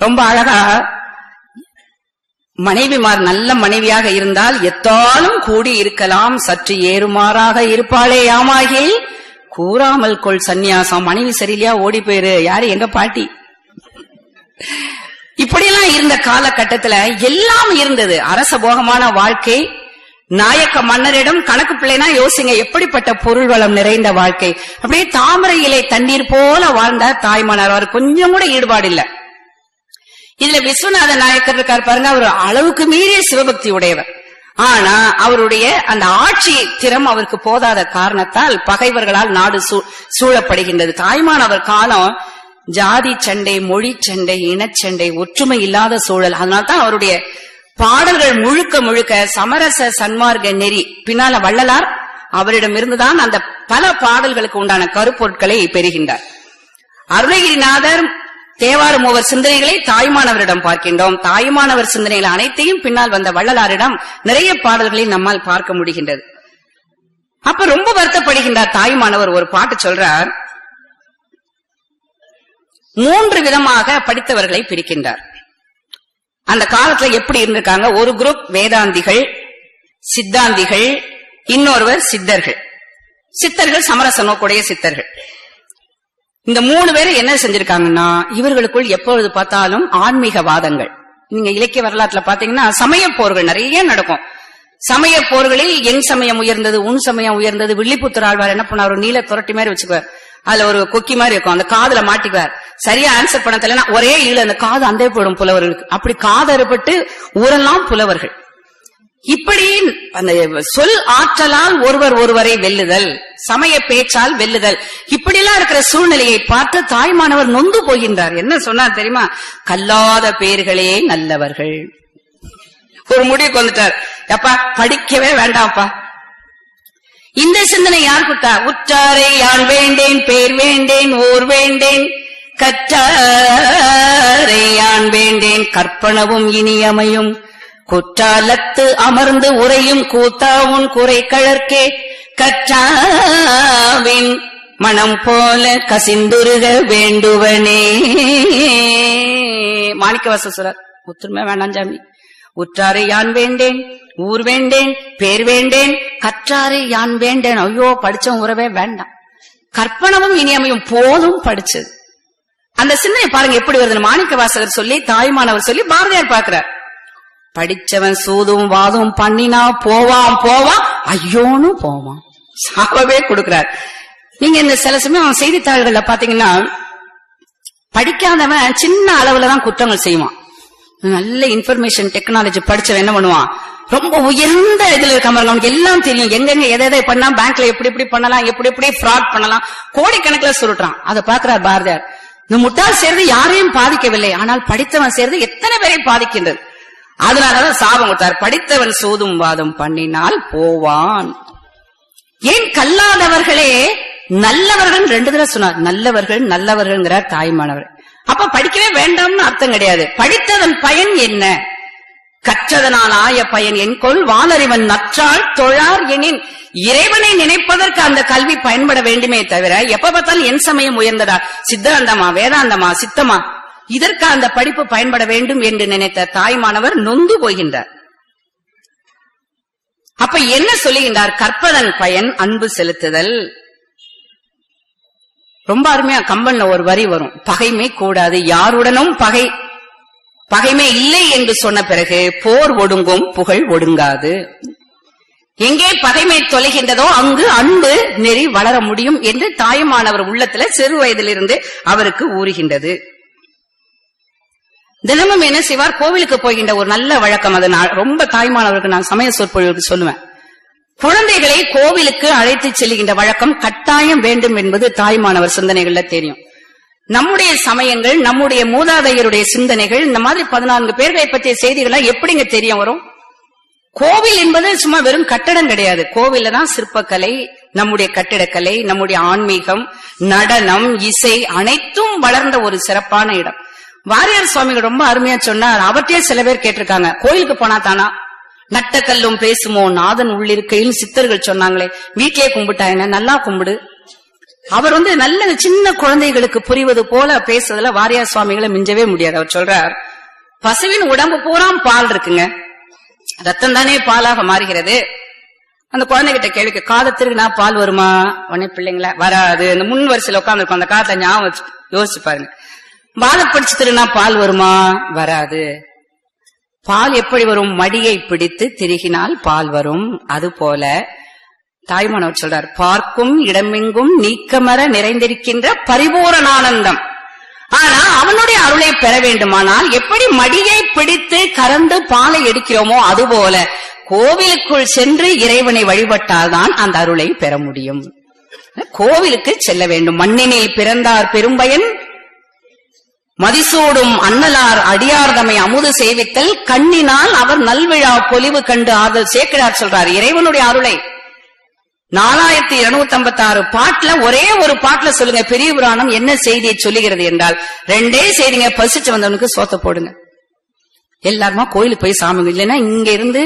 ரொம்ப அழகா மனைவிமார் நல்ல மனைவியாக இருந்தால் எத்தாலும் கூடி இருக்கலாம், சற்று ஏறுமாறாக இருப்பாளே யாமாகில் கூறாமல் கொள் சந்நியாசம். மனைவி சரியில்லையா ஓடி போயிரு. யாரு? எங்க பாட்டி. இப்படியெல்லாம் இருந்த காலகட்டத்துல எல்லாம் இருந்தது. அரச போகமான வாழ்க்கை, நாயக்க மன்னரிடம் கணக்கு பிள்ளைனா யோசிங்க, எப்படிப்பட்ட பொருள் வளம் நிறைந்த வாழ்க்கை. அப்படியே தாமரை இலை தண்ணீர் போல வாழ்ந்தார் தாய்மானார். அவர் கொஞ்சம் கூட ஈடுபாடு இல்ல. இதுல விஸ்வநாத நாயக்கர் இருக்கார் பாருங்க, அவர் அளவுக்கு மீறிய சிவபக்தி உடையவர். ஆனா அவருடைய அந்த ஆட்சி திறம் அவருக்கு போதாத காரணத்தால் பகைவர்களால் நாடு சூழப்படுகின்றது. தாய்மானவர் காலம் ஜாதி சண்டை, மொழி சண்டை, இனச்சண்டை, ஒற்றுமை இல்லாத சூழல். அதனால்தான் அவருடைய பாடல்கள் முழுக்க முழுக்க சமரச சன்மார்க்க நெறி. பின்னால வள்ளலார் அவரிடமிருந்துதான் அந்த பல பாடல்களுக்கு உண்டான கருப்பொருட்களை பெறுகின்றார். அருணகிரிநாதர் தேவார மூவர் சிந்தனைகளை தாய்மானவரிடம் பார்க்கின்றோம். தாய்மானவர் சிந்தனைகள் அனைத்தையும் பின்னால் வந்த வள்ளலாரிடம் நிறைய பாடல்களை நம்மால் பார்க்க முடிகின்றது. அப்ப ரொம்ப வருத்தப்படுகின்றார் தாய்மானவர். ஒரு பாட்டு சொல்றார், 3 விதமாக படித்தவர்களை பிரிக்கின்றார். அந்த காலத்துல எப்படி இருந்திருக்காங்க? ஒரு குரூப் வேதாந்திகள், சித்தாந்திகள், இன்னொருவர் சித்தர்கள். சித்தர்கள் சமரச நோக்குடைய சித்தர்கள். இந்த 3 பேரை என்ன செஞ்சிருக்காங்கன்னா, இவர்களுக்குள் எப்பொழுது பார்த்தாலும் ஆன்மீக வாதங்கள். நீங்க இலக்கிய வரலாற்றுல பாத்தீங்கன்னா சமய போர்கள் நிறைய நடக்கும். சமய போர்களில் என் சமயம் உயர்ந்தது, உன் சமயம் உயர்ந்தது. வில்லிபுத்தூர் ஆழ்வார் என்ன பண்ணார், ஒரு நீல துரட்டி மாதிரி வச்சுக்குவார். அதுல ஒரு கொக்கி மாதிரி இருக்கும், அந்த காதுல மாட்டிக்குவார். சரியா ஆன்சர் பண்ண தெரியலனா ஒரே ஈழ அந்த காது அந்தே போயிடும் புலவர்களுக்கு. அப்படி காதறுபட்டு ஊரெல்லாம் புலவர்கள். இப்படி அந்த சொல் ஆற்றலால் ஒருவர் ஒருவரை வெல்லுதல், சமய பேச்சால் வெல்லுதல், இப்படி எல்லாம் இருக்கிற சூழ்நிலையை பார்த்து தாய்மானவர் நொந்து போகின்றார். என்ன சொன்னார் தெரியுமா? கல்லாத பேர்களே நல்லவர்கள். ஒரு முடிவுக்கு வந்துட்டார், அப்பா படிக்கவே வேண்டாம்ப்பா. இந்த சிந்தனை யார் கொடுத்தா? உற்றாரை யான் வேண்டேன், பேர் வேண்டேன், ஊர் வேண்டேன், கற்றாரை யான் வேண்டேன், கற்பனவும் இனியமையும், குற்றாலத்து அமர்ந்து உரையும் கூத்தா உன் குறை கழற்கே, கற்றாவின் மனம் போல கசிந்துருக வேண்டுவனே. மாணிக்கவாசகர் சொல்றார், ஒத்துமை வேண்டாம் சாமி. உற்றாரை யான் வேண்டேன், ஊர் வேண்டேன், பேர் வேண்டேன், கற்றாரை யான் வேண்டேன். ஐயோ, படிச்சவன் உறவே வேண்டாம். கற்பனவும் இனியமையும் போதும் படிச்சது. அந்த சிந்தனை பாருங்க எப்படி வருது. மாணிக்கவாசகர் சொல்லி, தாய்மானவர் சொல்லி, பாரதியார் பார்க்கிறார். படிச்சவன் சூதும் வாதும் பண்ணினா போவான் போவான், ஐயோன்னு போவான், சாபவே கொடுக்கிறார். நீங்க இந்த சில சமயம் செய்தித்தாள்கள்ல பாத்தீங்கன்னா படிக்காதவன் சின்ன அளவுலதான் குற்றங்கள் செய்வான். நல்ல இன்ஃபர்மேஷன் டெக்னாலஜி படிச்சவன் என்ன பண்ணுவான், ரொம்ப உயர்ந்த இதுல இருக்காம அவனுக்கு எல்லாம் தெரியும். எங்கெங்க எதை பண்ணா பேங்க்ல எப்படி எப்படி பண்ணலாம், எப்படி எப்படி ஃப்ராட் பண்ணலாம், கோடிக்கணக்கில் சுருட்டான். அதை பாக்குறார் பாரதியார். இந்த முட்டாள் சேர்ந்து யாரையும் பாதிக்கவில்லை, ஆனால் படித்தவன் சேர்ந்து எத்தனை பேரை பாதிக்கின்றது. அதனாலதான் சாபம் கொடுத்தார். படித்தவன் சூதும் வாதம் பண்ணினால் போவான். ஏன் கல்லாதவர்களே நல்லவர்கள் 2 தடவை சொன்னார். நல்லவர்கள் நல்லவர்கள்ங்கிறார் தாய்மானவர். அப்ப படிக்கவே வேண்டாம்னு அர்த்தம் கிடையாது. படித்ததன் பயன் என்ன? கற்றதனால் ஆய பயன் என்கொள் வானறிவன் நற்றாள் தொழார் எனின். இறைவனை நினைப்பதற்கு அந்த கல்வி பயன்பட வேண்டுமே தவிர எப்ப பார்த்தாலும் என் சமயம் உயர்ந்ததா, சித்தாந்தமா, வேதாந்தமா, சித்தமா, இதற்கு அந்த படிப்பு பயன்பட வேண்டும் என்று நினைத்த தாய்மானவர் நொந்து போகின்றார். அப்ப என்ன சொல்லுகின்றார்? கற்பதன் பயன் அன்பு செலுத்துதல். ரொம்ப அருமையா கம்பன்ல ஒரு வரி வரும், பகைமை கூடாது, யாருடனும் பகைமை இல்லை என்று சொன்ன பிறகு போர் ஒடுங்கும், புகழ் ஒடுங்காது. எங்கே பகைமை தொலைகின்றதோ அங்கு அன்பு நெறி வளர முடியும் என்று தாய்மானவர் உள்ளத்துல சிறு வயதிலிருந்து அவருக்கு ஊறுகின்றது. தினமும் என்ன செய்வார், கோவிலுக்கு போகின்ற ஒரு நல்ல வழக்கம். அது ரொம்ப தாய்மானவருக்கு நான் சமய சொற்பொழிவுக்கு சொல்லுவேன். குழந்தைகளை கோவிலுக்கு அழைத்து செல்கின்ற வழக்கம் கட்டாயம் வேண்டும் என்பது தாய்மானவர் சிந்தனைகள்ல தெரியும். நம்முடைய சமயங்கள், நம்முடைய மூதாதையருடைய சிந்தனைகள், இந்த மாதிரி 14 பேர்களை பற்றிய செய்திகளா எப்படிங்க தெரிய வரும்? கோவில் என்பது சும்மா வெறும் கட்டடம் கிடையாது. கோவில்ல தான் சிற்பக்கலை, நம்முடைய கட்டிடக்கலை, நம்முடைய ஆன்மீகம், நடனம், இசை அனைத்தும் வளர்ந்த ஒரு சிறப்பான இடம். வாரியார் சுவாமிகள் ரொம்ப அருமையா சொன்னார். அவற்றையே சில பேர் கேட்டிருக்காங்க, கோயிலுக்கு போனா தானா நட்டக்கல்லும் பேசுமோ நாதன் உள்ளிருக்கையில் சித்தர்கள் சொன்னாங்களே, வீட்டிலே கும்பிட்டா என்ன, நல்லா கும்பிடு, அவர் நல்ல சின்ன குழந்தைகளுக்கு புரிவது போல பேசுறதுல வாரியார் சுவாமிகளை மிஞ்சவே முடியாது. அவர் சொல்றார், பசுவின் உடம்பு பூரா பால் இருக்குங்க, ரத்தம் தானே பாலாக மாறுகிறது. அந்த குழந்தைகிட்ட கேள்விக்கு காலத்திற்கு நான் பால் வருமா? உடனே பிள்ளைங்களா வராது. அந்த முன் வரிசையில் உட்காந்துருக்கும் அந்த காலத்தை ஞாபகம் யோசிச்சு பாருங்க. பாலப்படிச்சு திருநா பால் வருமா? வராது. பால் எப்படி வரும்? மடியை பிடித்து திருகினால் பால் வரும். அது போல தாய்மானவர் சொல்றார், பார்க்கும் இடமெங்கும் நீக்கமர நிறைந்திருக்கின்ற பரிபூரணானந்தம். ஆனா அவனுடைய அருளை பெற வேண்டுமானால் எப்படி மடியை பிடித்து கறந்து பாலை எடுக்கிறோமோ அதுபோல கோவிலுக்குள் சென்று இறைவனை வழிபட்டால்தான் அந்த அருளை பெற முடியும். கோவிலுக்கு செல்ல வேண்டும். மண்ணினில் பிறந்தார் பெரும்பயன், மதிசூடும் அன்னலார் அடியார்தமை அமுது சேவித்தல், கண்ணினால் அவர் நல்விழா பொலிவு கண்டு ஆதல். சேக்கிழார் சொல்றார், இறைவனுடைய அருளை 4256 பாட்டுல ஒரே ஒரு பாட்டுல சொல்லுங்க, பெரிய புராணம் என்ன செய்தியை சொல்லுகிறது என்றால் 2 செய்திங்க. பசிச்சு வந்தவனுக்கு சோத்த போடுங்க. எல்லாருமா கோயிலுக்கு போய் சாமி, இல்லைன்னா இங்க இருந்து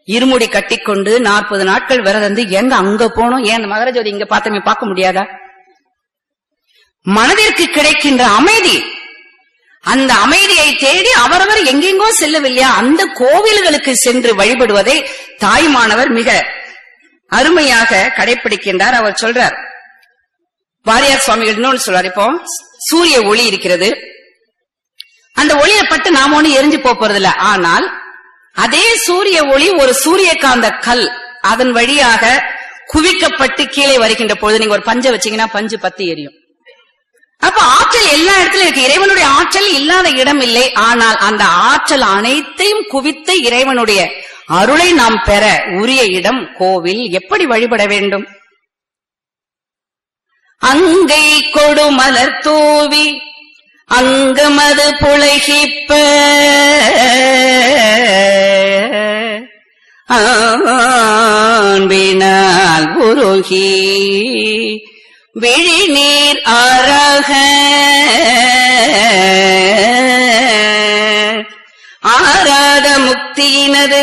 இருமுடி கட்டிக்கொண்டு 40 நாட்கள் விரதந்து எங்க அங்க போனோம்? ஏன் அந்த மகரஜோதி இங்க பார்த்தமே பார்க்க முடியாதா? மனதிற்கு கிடைக்கின்ற அமைதி, அந்த அமைதியை தேடி அவரவர் எங்கெங்கோ செல்லவில்லையா, அந்த கோவில்களுக்கு சென்று வழிபடுவதை தாய்மானவர் மிக அருமையாக கடைபிடிக்கின்றார். அவர் சொல்றார், வாரியார் சுவாமிகள் இன்னொன்று சொல்றார். இப்போ சூரிய ஒளி இருக்கிறது, அந்த ஒளியை பட்டு நாம ஒண்ணு எரிஞ்சு போறதில்ல. ஆனால் அதே சூரிய ஒளி ஒரு சூரியகாந்த கல் அதன் வழியாக குவிக்கப்பட்டு கீழே வருகின்ற பொழுது நீங்க ஒரு பஞ்சை வச்சீங்கன்னா பஞ்சு பத்தி எரியும். அப்ப ஆற்றல் எல்லா இடத்திலும் இருக்கு. இறைவனுடைய ஆற்றல் இல்லாத இடம் இல்லை. ஆனால் அந்த ஆற்றல் அனைத்தையும் குவித்து இறைவனுடைய அருளை நாம் பெற உரிய இடம் கோவில். எப்படி வழிபட வேண்டும்? அங்கை கொடு மலர் தூவி அங்கமது புழைகிப்ப ஆண்பினால் உருகி விழிநீர் ஆறாக ஆராத முக்தியினது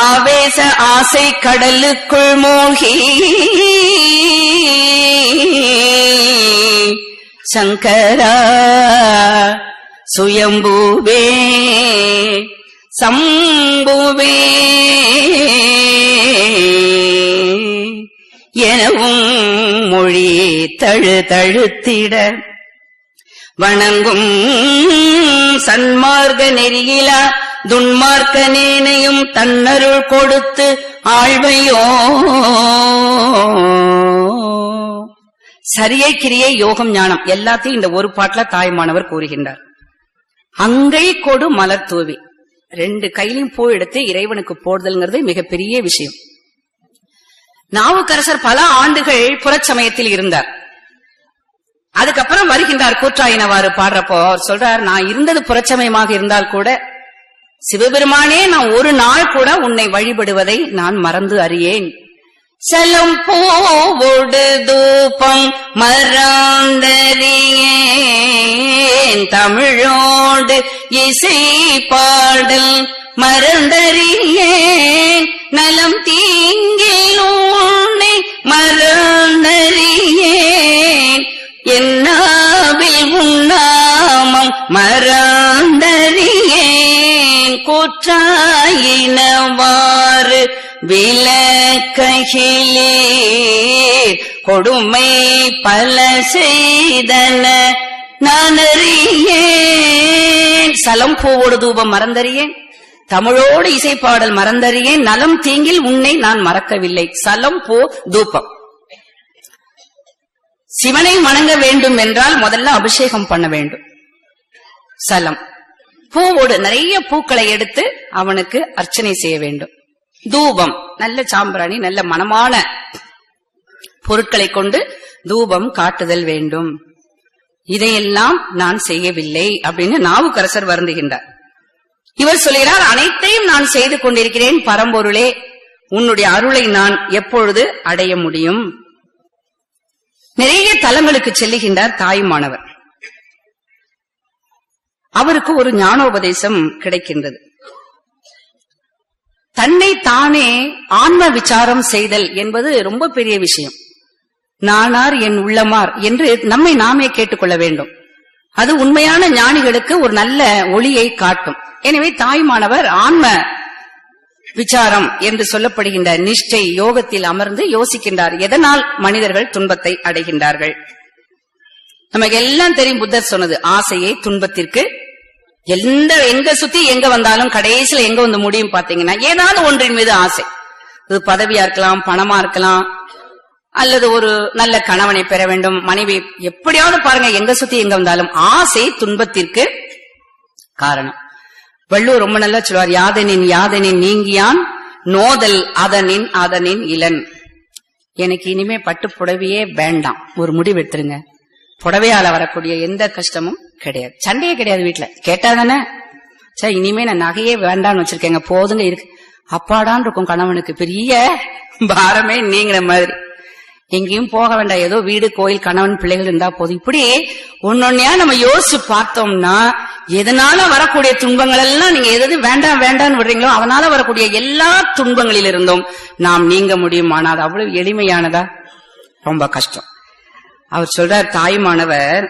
ஆவேச ஆசை கடலுக்குள் மூழ்கி சங்கரா சுயம்புவே சம்புவே எனவும் மொழி தழுத்திட வணங்கும் சன்மார்க்க நெறியிலா துன்மார்க்க நேனையும் தன்னருள் கொடுத்து ஆழ்வையோ. சரியை கிரியை யோகம் ஞானம் எல்லாத்தையும் இந்த ஒரு பாட்டுல தாய்மானவர் கூறுகின்றார். அங்கை கொடு மலர் தூவி, 2 கையிலையும் பூ எடுத்து இறைவனுக்கு போடுதல்ங்கிறது மிகப்பெரிய விஷயம். நாவுக்கரசர் பல ஆண்டுகள் புறச்சமயத்தில் இருந்தார். அதுக்கப்புறம் வருகின்றார் கூற்றாயினவாறு பாடுறப்போ அவர் சொல்றார், நான் இருந்தது புறச்சமயமாக இருந்தால் கூட சிவபெருமானே நான் ஒரு நாள் கூட உன்னை வழிபடுவதை நான் மறந்து அறியேன். சலம் போடு தூபம் மறந்தறியேன், தமிழோடு இசை பாடல் மறந்தறியேன், நலம் தீங்கில் உன்னை மறந்தறியேன், என்னாவில் உன்னாமம் மறந்தறியேன், கூற்றாயினவாறு விலக்ககிலே கொடுமை பல செய்தன நான் அறியேன். சலம் பூவோடு தூபம் மறந்தறியேன், தமிழோடு இசைப்பாடல் மறந்தறியேன், நலம் தீங்கில் உன்னை நான் மறக்கவில்லை. சலம் பூ தூபம். சிவனை வணங்க வேண்டும் என்றால் முதல்ல அபிஷேகம் பண்ண வேண்டும். சலம் பூவோடு நிறைய பூக்களை எடுத்து அவனுக்கு அர்ச்சனை செய்ய வேண்டும். தூபம் நல்ல சாம்பிராணி நல்ல மணமான பொருட்களை கொண்டு தூபம் காட்டுதல் வேண்டும். இதையெல்லாம் நான் செய்யவில்லை அப்படின்னு நாவுக்கரசர் வருந்துகின்றார். இவர் சொல்கிறார், அனைத்தையும் நான் செய்து கொண்டிருக்கிறேன் பரம்பொருளே, உன்னுடைய அருளை நான் எப்பொழுது அடைய முடியும்? நிறைய தலங்களுக்கு செல்லுகின்றார் தாயுமானவர். அவருக்கு ஒரு ஞானோபதேசம் கிடைக்கின்றது. தன்னை தானே ஆன்ம விசாரம் செய்தல் என்பது ரொம்ப பெரிய விஷயம். நானார் என் உள்ளமார் என்று நம்மை நாமே கேட்டுக்கொள்ள வேண்டும். அது உண்மையான ஞானிகளுக்கு ஒரு நல்ல ஒளியை காட்டும். எனவே தாய்மானவர் ஆன்ம விசாரம் என்று சொல்லப்படுகின்ற நிஷ்டை யோகத்தில் அமர்ந்து யோசிக்கின்றார், எதனால் மனிதர்கள் துன்பத்தை அடைகின்றார்கள். நமக்கு எல்லாம் தெரியும், புத்தர் சொன்னது ஆசையை துன்பத்திற்கு எங்க சுத்தி எங்க வந்தாலும் கடைசியில எங்க வந்து முடியும் பாத்தீங்கன்னா ஏதாவது ஒன்றின் மீது ஆசை. இது பதவியா இருக்கலாம், பணமா இருக்கலாம், அல்லது ஒரு நல்ல கணவனை பெற வேண்டும், மனைவி, எப்படியாவது பாருங்க எங்க சுத்தி எங்க வந்தாலும் ஆசை துன்பத்திற்கு காரணம். வள்ளுவர் ரொம்ப நல்லா சொல்வார், யாதனின் யாதனின் நீங்கியான் நோதல் அதனின் அதனின் இளன். எனக்கு இனிமே பட்டு புடவையே வேண்டாம், ஒரு முடிவு எடுத்துருங்க. புடவையால வரக்கூடிய எந்த கஷ்டமும் கிடையாது, சண்டையே கிடையாது. வீட்டுல கேட்டாதானே சார் இனிமே நான் நகையே வேண்டான்னு வச்சிருக்கேங்க, போதுங்க இருக்கு, அப்பாடான் இருக்கும். கணவனுக்கு பெரிய பாரமே நீங்கிற மாதிரி. எங்கேயும் போக வேண்டாம், ஏதோ வீடு கோயில் கணவன் பிள்ளைகள் இருந்தா போதும். இப்படி ஒன்னொன்னையா நம்ம யோசிச்சு பார்த்தோம்னா எதனால வரக்கூடிய துன்பங்கள் எல்லாம் நீங்க எது வேண்டாம் வேண்டான்னு விடுறீங்களோ அதனால வரக்கூடிய எல்லா துன்பங்களில் இருந்தும் நாம் நீங்க முடியும். ஆனால் அது அவ்வளவு எளிமையானதா? ரொம்ப கஷ்டம். அவர் சொல்றார், தாய்மானவர்